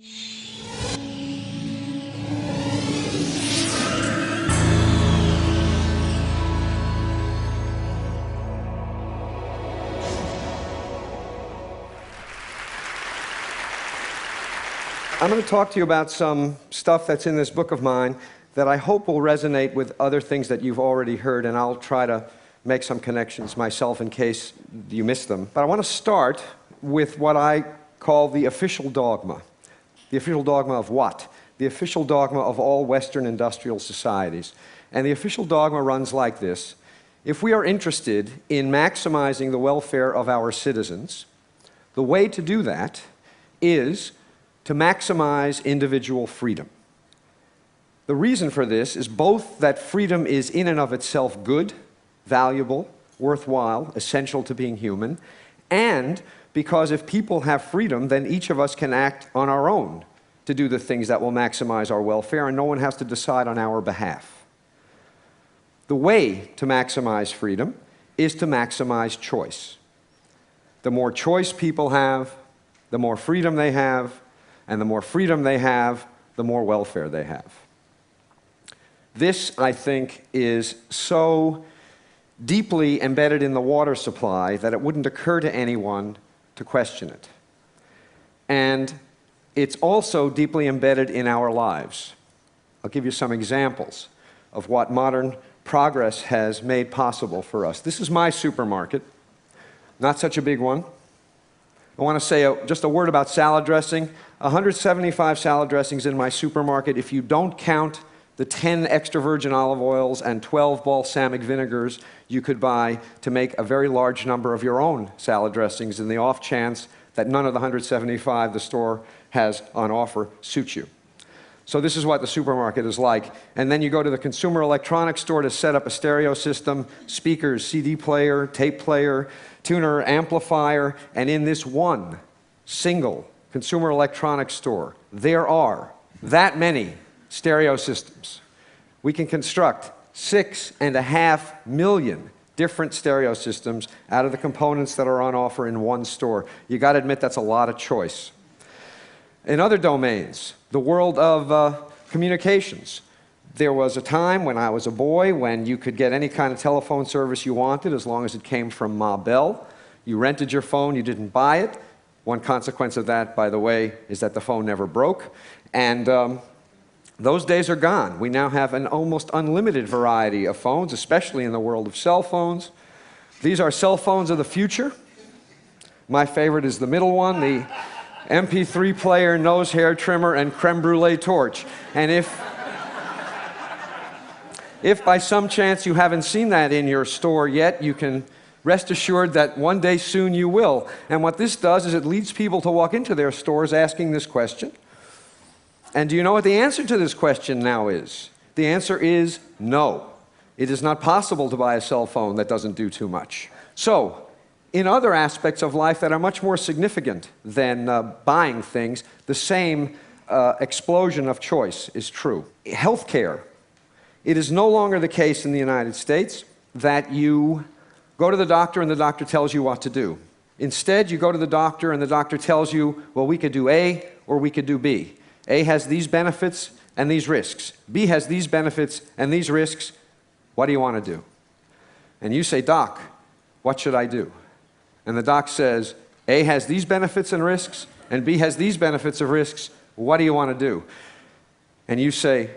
I'm going to talk to you about some stuff that's in this book of mine that I hope will resonate with other things that you've already heard, and I'll try to make some connections myself in case you missed them. But I want to start with what I call the official dogma. The official dogma of what? The official dogma of all Western industrial societies. And the official dogma runs like this. If we are interested in maximizing the welfare of our citizens, the way to do that is to maximize individual freedom. The reason for this is both that freedom is in and of itself good, valuable, worthwhile, essential to being human, and because if people have freedom, then each of us can act on our own to do the things that will maximize our welfare, and no one has to decide on our behalf. The way to maximize freedom is to maximize choice. The more choice people have, the more freedom they have, and the more freedom they have, the more welfare they have. This, I think, is so deeply embedded in the water supply that it wouldn't occur to anyone to question it. And it's also deeply embedded in our lives. I'll give you some examples of what modern progress has made possible for us. This is my supermarket, not such a big one. I want to say just a word about salad dressing. 175 salad dressings in my supermarket. If you don't count the 10 extra virgin olive oils and 12 balsamic vinegars you could buy to make a very large number of your own salad dressings in the off chance that none of the 175 the store has on offer suits you. So this is what the supermarket is like. And then you go to the consumer electronics store to set up a stereo system, speakers, CD player, tape player, tuner, amplifier, and in this one single consumer electronics store, there are that many stereo systems. We can construct 6.5 million different stereo systems out of the components that are on offer in one store. You got to admit that's a lot of choice. In other domains, the world of communications, there was a time when I was a boy when you could get any kind of telephone service you wanted as long as it came from Ma Bell. You rented your phone, you didn't buy it. One consequence of that, by the way, is that the phone never broke. And those days are gone. We now have an almost unlimited variety of phones, especially in the world of cell phones. These are cell phones of the future. My favorite is the middle one, the MP3 player, nose hair trimmer, and creme brulee torch. And if by some chance you haven't seen that in your store yet, you can rest assured that one day soon you will. And what this does is it leads people to walk into their stores asking this question. And do you know what the answer to this question now is? The answer is no. It is not possible to buy a cell phone that doesn't do too much. So, in other aspects of life that are much more significant than buying things, the same explosion of choice is true. Healthcare. It is no longer the case in the United States that you go to the doctor and the doctor tells you what to do. Instead, you go to the doctor and the doctor tells you, well, we could do A or we could do B. A has these benefits and these risks. B has these benefits and these risks. What do you want to do? And you say, Doc, what should I do? And the doc says, A has these benefits and risks, and B has these benefits and risks. What do you want to do? And you say,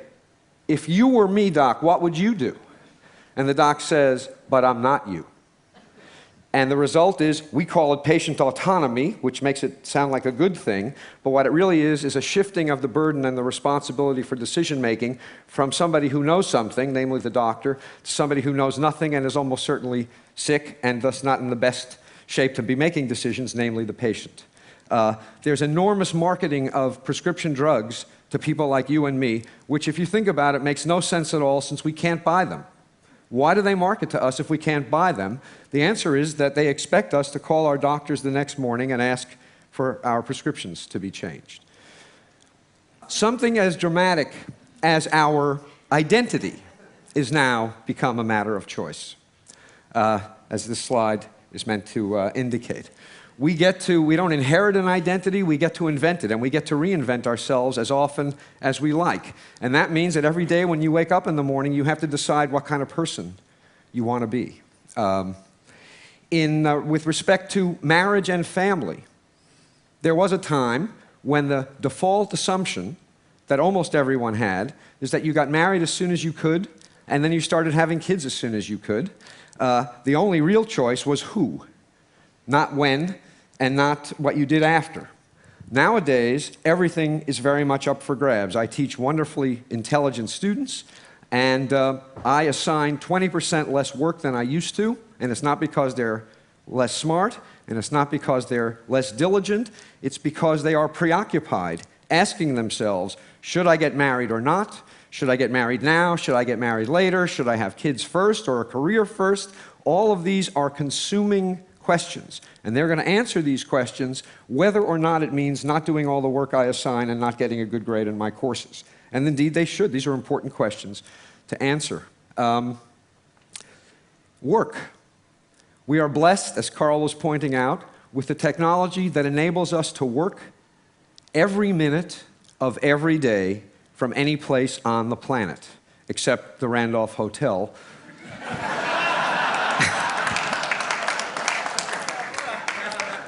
if you were me, doc, what would you do? And the doc says, but I'm not you. And the result is, we call it patient autonomy, which makes it sound like a good thing, but what it really is a shifting of the burden and the responsibility for decision-making from somebody who knows something, namely the doctor, to somebody who knows nothing and is almost certainly sick and thus not in the best shape to be making decisions, namely the patient. There's enormous marketing of prescription drugs to people like you and me, which if you think about it makes no sense at all since we can't buy them. Why do they market to us if we can't buy them? The answer is that they expect us to call our doctors the next morning and ask for our prescriptions to be changed. Something as dramatic as our identity is now become a matter of choice, as this slide is meant to indicate. we don't inherit an identity, we get to invent it, and we get to reinvent ourselves as often as we like. And that means that every day when you wake up in the morning, you have to decide what kind of person you want to be. With respect to marriage and family, there was a time when the default assumption that almost everyone had is that you got married as soon as you could, and then you started having kids as soon as you could. The only real choice was who, not when, and not what you did after. Nowadays, everything is very much up for grabs. I teach wonderfully intelligent students, and I assign 20% less work than I used to, and it's not because they're less smart, and it's not because they're less diligent, it's because they are preoccupied, asking themselves, should I get married or not? Should I get married now? Should I get married later? Should I have kids first or a career first? All of these are consuming questions, and they're going to answer these questions whether or not it means not doing all the work I assign and not getting a good grade in my courses. And indeed they should. These are important questions to answer. Work. We are blessed, as Carl was pointing out, with the technology that enables us to work every minute of every day from any place on the planet, except the Randolph Hotel.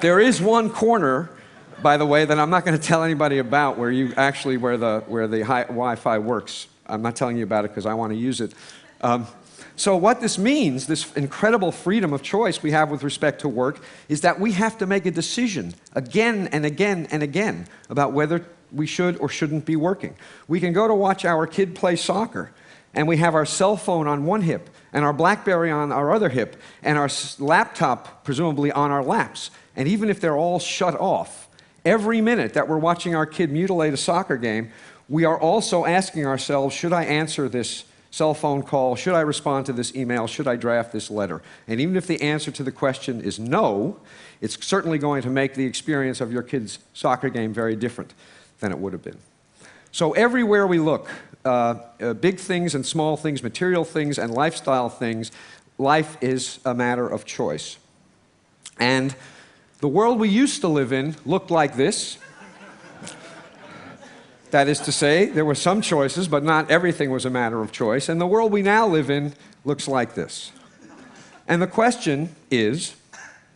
There is one corner, by the way, that I'm not going to tell anybody about where the Wi-Fi works. I'm not telling you about it because I want to use it. So what this means, this incredible freedom of choice we have with respect to work, is that we have to make a decision again and again and again about whether we should or shouldn't be working. We can go to watch our kid play soccer, and we have our cell phone on one hip, and our BlackBerry on our other hip, and our laptop presumably on our laps. And even if they're all shut off, every minute that we're watching our kid mutilate a soccer game, we are also asking ourselves, should I answer this cell phone call? Should I respond to this email? Should I draft this letter? And even if the answer to the question is no, it's certainly going to make the experience of your kid's soccer game very different than it would have been. So everywhere we look, big things and small things, material things and lifestyle things, life is a matter of choice. And the world we used to live in looked like this. That is to say, there were some choices, but not everything was a matter of choice. And the world we now live in looks like this. And the question is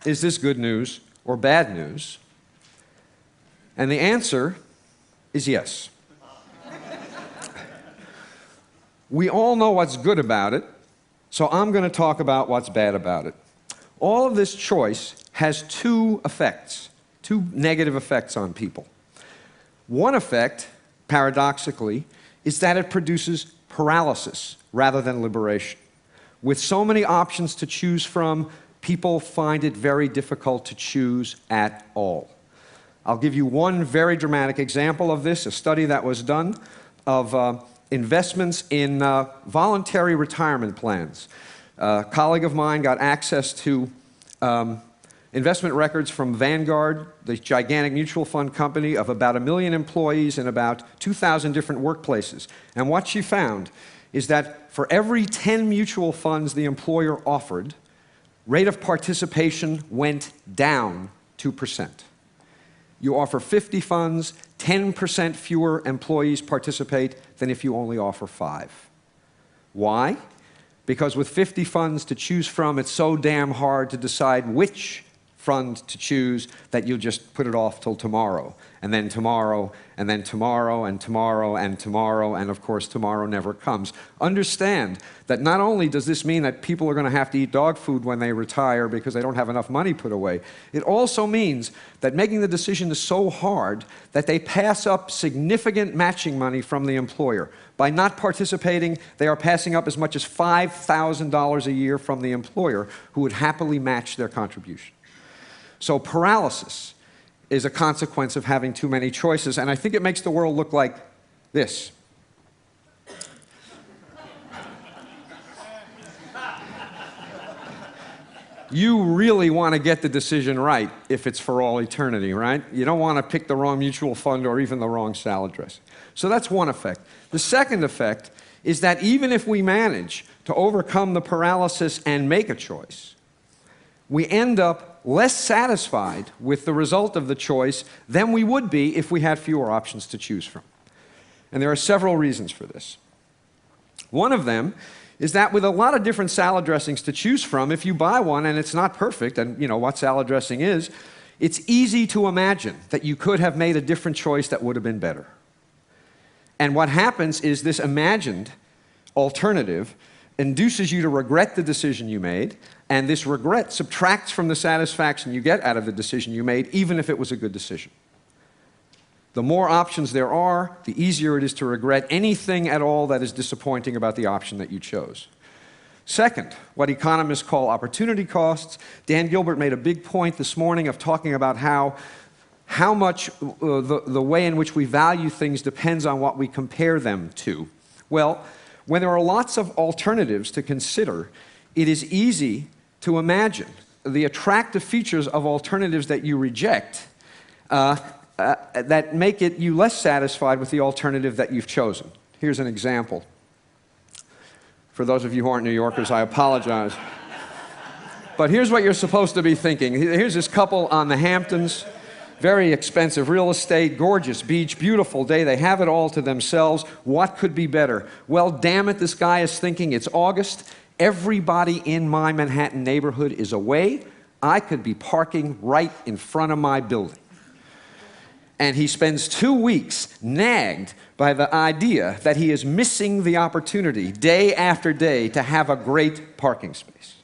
this good news or bad news? And the answer is yes. We all know what's good about it, so I'm going to talk about what's bad about it. All of this choice has two effects, two negative effects on people. One effect, paradoxically, is that it produces paralysis rather than liberation. With so many options to choose from, people find it very difficult to choose at all. I'll give you one very dramatic example of this, a study that was done of investments in voluntary retirement plans. A colleague of mine got access to investment records from Vanguard, the gigantic mutual fund company of about 1 million employees in about 2,000 different workplaces. And what she found is that for every 10 mutual funds the employer offered, rate of participation went down 2%. You offer 50 funds, 10% fewer employees participate than if you only offer 5. Why? Because with 50 funds to choose from, it's so damn hard to decide which fund to choose that you'll just put it off till tomorrow, and then tomorrow, and then tomorrow, and tomorrow, and tomorrow, and of course tomorrow never comes. Understand that not only does this mean that people are going to have to eat dog food when they retire because they don't have enough money put away, it also means that making the decision is so hard that they pass up significant matching money from the employer. By not participating, they are passing up as much as $5,000 a year from the employer, who would happily match their contribution. So paralysis is a consequence of having too many choices, and I think it makes the world look like this. You really want to get the decision right if it's for all eternity, right? You don't want to pick the wrong mutual fund or even the wrong salad dressing. So that's one effect. The second effect is that even if we manage to overcome the paralysis and make a choice, we end up less satisfied with the result of the choice than we would be if we had fewer options to choose from. And there are several reasons for this. One of them is that with a lot of different salad dressings to choose from, if you buy one and it's not perfect, and you know what salad dressing is, it's easy to imagine that you could have made a different choice that would have been better. And what happens is this imagined alternative induces you to regret the decision you made, and this regret subtracts from the satisfaction you get out of the decision you made, even if it was a good decision. The more options there are, the easier it is to regret anything at all that is disappointing about the option that you chose. Second, what economists call opportunity costs. Dan Gilbert made a big point this morning of talking about how much the way in which we value things depends on what we compare them to. Well, when there are lots of alternatives to consider, it is easy to imagine the attractive features of alternatives that you reject that make you less satisfied with the alternative that you've chosen. Here's an example. For those of you who aren't New Yorkers, I apologize. But here's what you're supposed to be thinking. Here's this couple on the Hamptons. Very expensive real estate, gorgeous beach, beautiful day. They have it all to themselves. What could be better? Well, damn it, this guy is thinking, it's August. Everybody in my Manhattan neighborhood is away. I could be parking right in front of my building. And he spends 2 weeks nagged by the idea that he is missing the opportunity day after day to have a great parking space.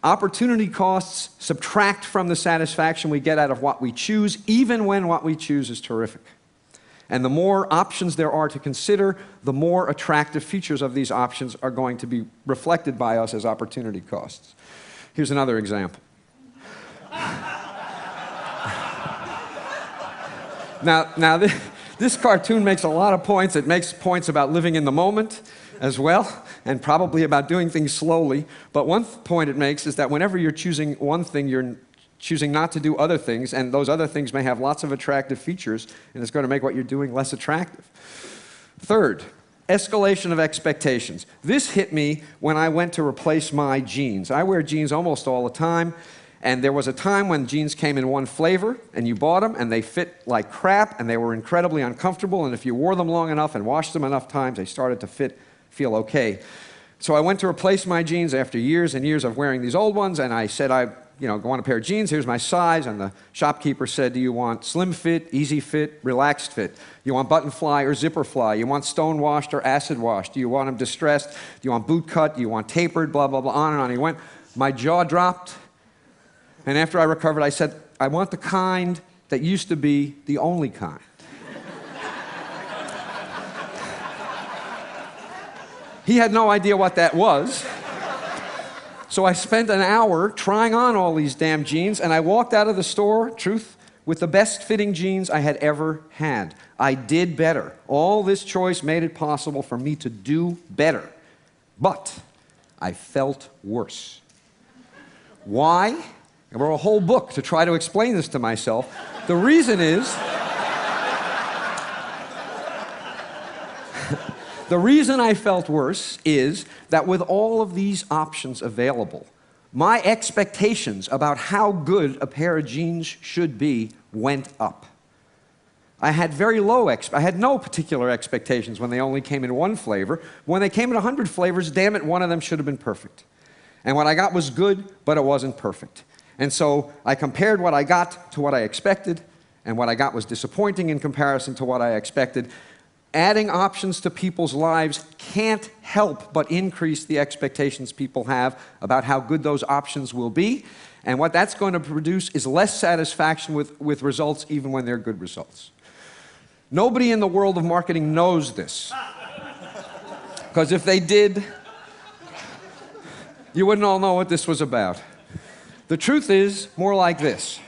Opportunity costs subtract from the satisfaction we get out of what we choose, even when what we choose is terrific. And the more options there are to consider, the more attractive features of these options are going to be reflected by us as opportunity costs. Here's another example. Now this cartoon makes a lot of points. It makes points about living in the moment as well, and probably about doing things slowly. But one point it makes is that whenever you're choosing one thing, you're choosing not to do other things, and those other things may have lots of attractive features, and it's going to make what you're doing less attractive. Third, escalation of expectations. This hit me when I went to replace my jeans. I wear jeans almost all the time. And there was a time when jeans came in one flavor, and you bought them, and they fit like crap, and they were incredibly uncomfortable, and if you wore them long enough and washed them enough times, they started to feel okay. So I went to replace my jeans after years and years of wearing these old ones, and I said, I want a pair of jeans, here's my size, and the shopkeeper said, do you want slim fit, easy fit, relaxed fit? You want button fly or zipper fly? You want stone washed or acid washed? Do you want them distressed? Do you want boot cut? Do you want tapered? Blah, blah, blah, on and on. He went. My jaw dropped. And after I recovered, I said, I want the kind that used to be the only kind. He had no idea what that was. So I spent an hour trying on all these damn jeans, and I walked out of the store, truth, with the best fitting jeans I had ever had. I did better. All this choice made it possible for me to do better. But I felt worse. Why? I wrote a whole book to try to explain this to myself. The reason is, the reason I felt worse is that with all of these options available, my expectations about how good a pair of jeans should be went up. I had I had no particular expectations when they only came in one flavor. When they came in 100 flavors, damn it, one of them should have been perfect. And what I got was good, but it wasn't perfect. And so I compared what I got to what I expected, and what I got was disappointing in comparison to what I expected. Adding options to people's lives can't help but increase the expectations people have about how good those options will be, and what that's going to produce is less satisfaction with results, even when they're good results. Nobody in the world of marketing knows this, because if they did, you wouldn't all know what this was about. The truth is more like this.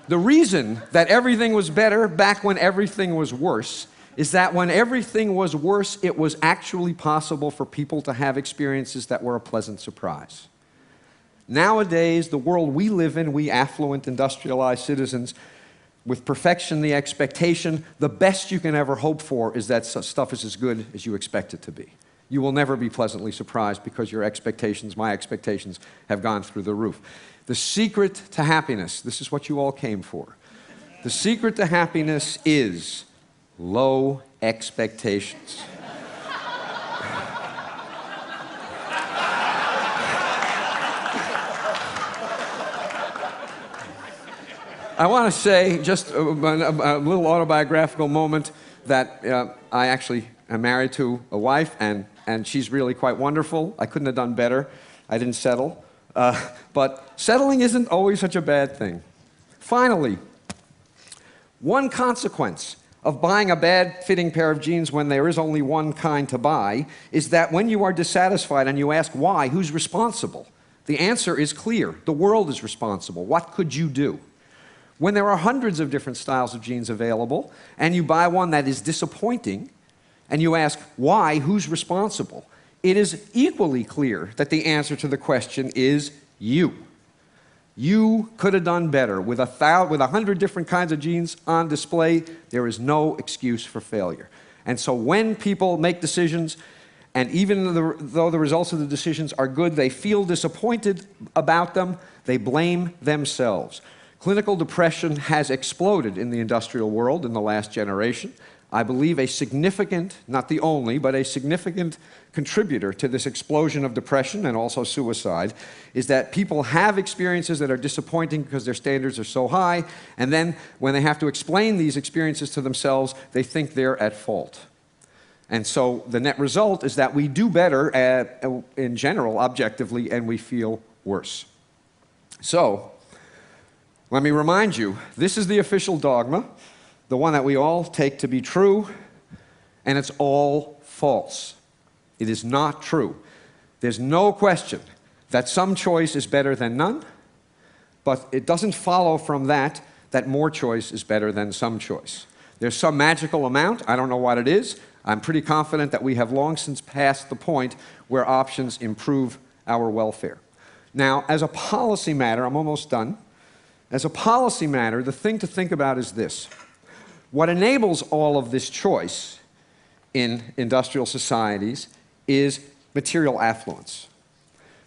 The reason that everything was better back when everything was worse is that when everything was worse, it was actually possible for people to have experiences that were a pleasant surprise. Nowadays, the world we live in, we affluent, industrialized citizens, with perfection, the expectation, the best you can ever hope for is that stuff is as good as you expect it to be. you will never be pleasantly surprised because your expectations, my expectations, have gone through the roof. The secret to happiness, this is what you all came for. The secret to happiness is low expectations. I want to say, just a little autobiographical moment, that I actually am married to a wife, and she's really quite wonderful. I couldn't have done better. I didn't settle. But settling isn't always such a bad thing. Finally, one consequence of buying a bad-fitting pair of jeans when there is only one kind to buy is that when you are dissatisfied and you ask why, who's responsible? The answer is clear. The world is responsible. What could you do? When there are hundreds of different styles of jeans available, and you buy one that is disappointing, and you ask why, who's responsible, it is equally clear that the answer to the question is you. You could have done better. With 100 different kinds of jeans on display, there is no excuse for failure. And so when people make decisions, and even though the results of the decisions are good, they feel disappointed about them, they blame themselves. Clinical depression has exploded in the industrial world in the last generation. I believe a significant, not the only, but a significant contributor to this explosion of depression and also suicide is that people have experiences that are disappointing because their standards are so high, and then when they have to explain these experiences to themselves, they think they're at fault. And so the net result is that we do better in general, objectively, and we feel worse. So, let me remind you, this is the official dogma, the one that we all take to be true, and it's all false. It is not true. There's no question that some choice is better than none, but it doesn't follow from that that more choice is better than some choice. There's some magical amount, I don't know what it is. I'm pretty confident that we have long since passed the point where options improve our welfare. Now, as a policy matter, I'm almost done. As a policy matter, the thing to think about is this. What enables all of this choice in industrial societies is material affluence.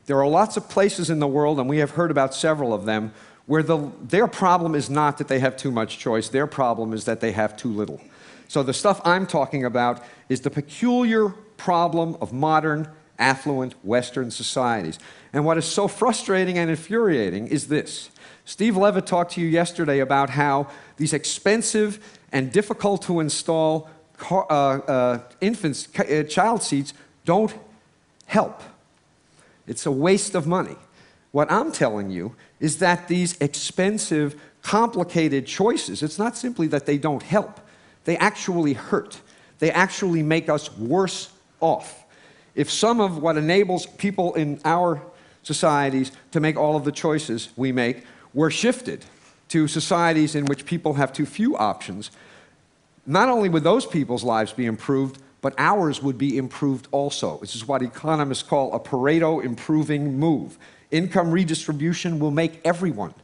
There are lots of places in the world, and we have heard about several of them, where their problem is not that they have too much choice, their problem is that they have too little. So the stuff I'm talking about is the peculiar problem of modern, affluent Western societies. And what is so frustrating and infuriating is this. Steve Levitt talked to you yesterday about how these expensive and difficult to install child seats don't help. It's a waste of money. What I'm telling you is that these expensive, complicated choices, it's not simply that they don't help. They actually hurt. They actually make us worse off. If some of what enables people in our societies to make all of the choices we make were shifted to societies in which people have too few options, not only would those people's lives be improved, but ours would be improved also. This is what economists call a Pareto improving move. Income redistribution will make everyone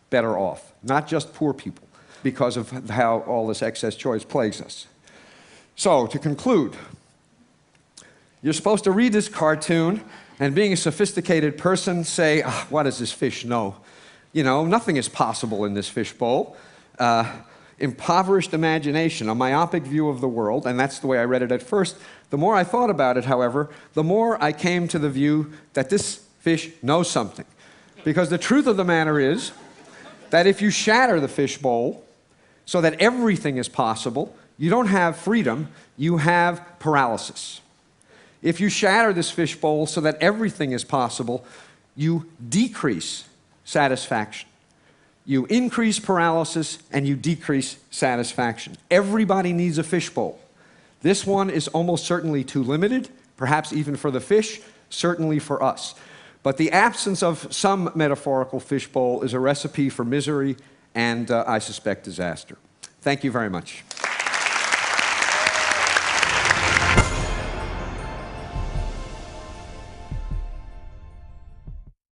better off, not just poor people, because of how all this excess choice plagues us. So, to conclude, you're supposed to read this cartoon and, being a sophisticated person, say, what does this fish know? You know, nothing is possible in this fishbowl. Impoverished imagination, a myopic view of the world, and that's the way I read it at first. The more I thought about it, however, the more I came to the view that this fish knows something. Because the truth of the matter is that if you shatter the fishbowl so that everything is possible, you don't have freedom, you have paralysis. If you shatter this fishbowl so that everything is possible, you decrease satisfaction. You increase paralysis and you decrease satisfaction. Everybody needs a fishbowl. This one is almost certainly too limited, perhaps even for the fish, certainly for us. But the absence of some metaphorical fishbowl is a recipe for misery and, I suspect, disaster. Thank you very much.